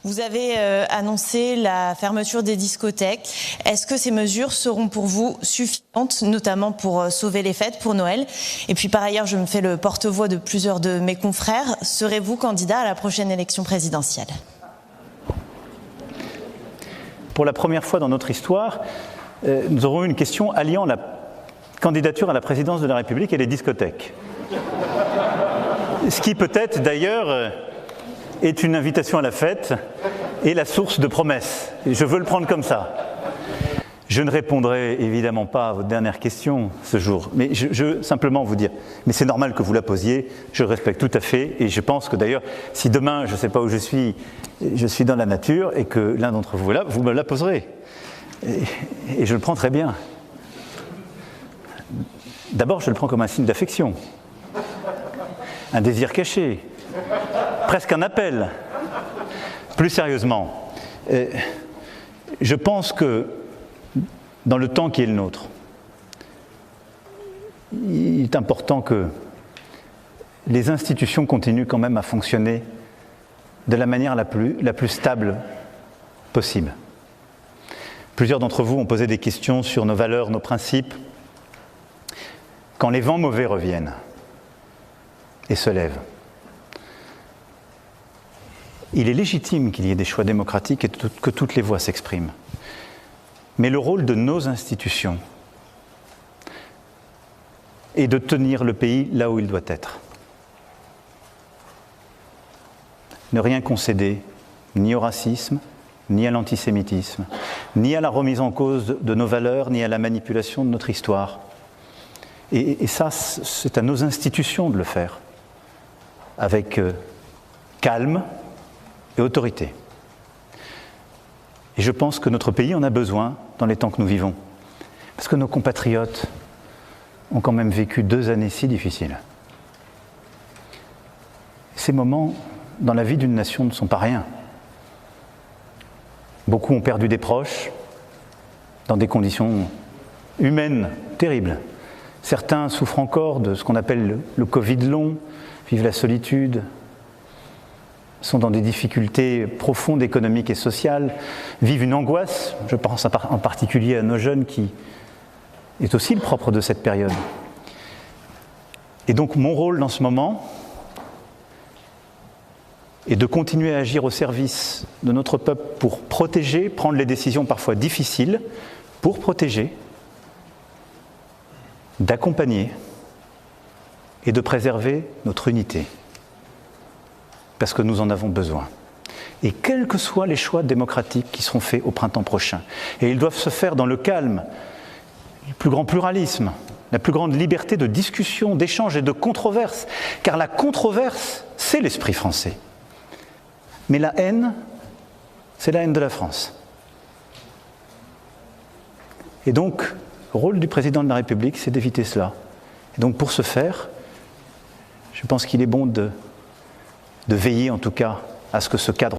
Vous avez annoncé la fermeture des discothèques. Est-ce que ces mesures seront pour vous suffisantes, notamment pour sauver les fêtes pour Noël? Et puis par ailleurs, je me fais le porte-voix de plusieurs de mes confrères. Serez-vous candidat à la prochaine élection présidentielle? Pour la première fois dans notre histoire, nous aurons eu une question alliant la candidature à la présidence de la République et les discothèques. Ce qui peut-être d'ailleurs est une invitation à la fête et la source de promesses. Et je veux le prendre comme ça. Je ne répondrai évidemment pas à votre dernière question ce jour, mais je veux simplement vous dire, mais c'est normal que vous la posiez, je le respecte tout à fait, et je pense que d'ailleurs, si demain, je ne sais pas où je suis dans la nature, et que l'un d'entre vous est là, vous me la poserez. Et je le prends très bien. D'abord, je le prends comme un signe d'affection, un désir caché, presque un appel. Plus sérieusement, je pense que dans le temps qui est le nôtre, il est important que les institutions continuent quand même à fonctionner de la manière la plus stable possible. Plusieurs d'entre vous ont posé des questions sur nos valeurs, nos principes. Quand les vents mauvais reviennent et se lèvent, il est légitime qu'il y ait des choix démocratiques et que toutes les voix s'expriment. Mais le rôle de nos institutions est de tenir le pays là où il doit être. Ne rien concéder, ni au racisme, ni à l'antisémitisme, ni à la remise en cause de nos valeurs, ni à la manipulation de notre histoire. Et ça, c'est à nos institutions de le faire, avec calme et autorité. Et je pense que notre pays en a besoin dans les temps que nous vivons. Parce que nos compatriotes ont quand même vécu 2 années si difficiles. Ces moments dans la vie d'une nation ne sont pas rien. Beaucoup ont perdu des proches dans des conditions humaines terribles. Certains souffrent encore de ce qu'on appelle le Covid long, vivent la solitude, sont dans des difficultés profondes économiques et sociales, vivent une angoisse, je pense en particulier à nos jeunes qui est aussi le propre de cette période. Et donc mon rôle dans ce moment est de continuer à agir au service de notre peuple pour protéger, prendre les décisions parfois difficiles, pour protéger, d'accompagner et de préserver notre unité. Parce que nous en avons besoin. Et quels que soient les choix démocratiques qui seront faits au printemps prochain, et ils doivent se faire dans le calme, le plus grand pluralisme, la plus grande liberté de discussion, d'échange et de controverse, car la controverse, c'est l'esprit français. Mais la haine, c'est la haine de la France. Et donc, le rôle du président de la République, c'est d'éviter cela. Et donc, pour ce faire, je pense qu'il est bon de veiller en tout cas à ce que ce cadre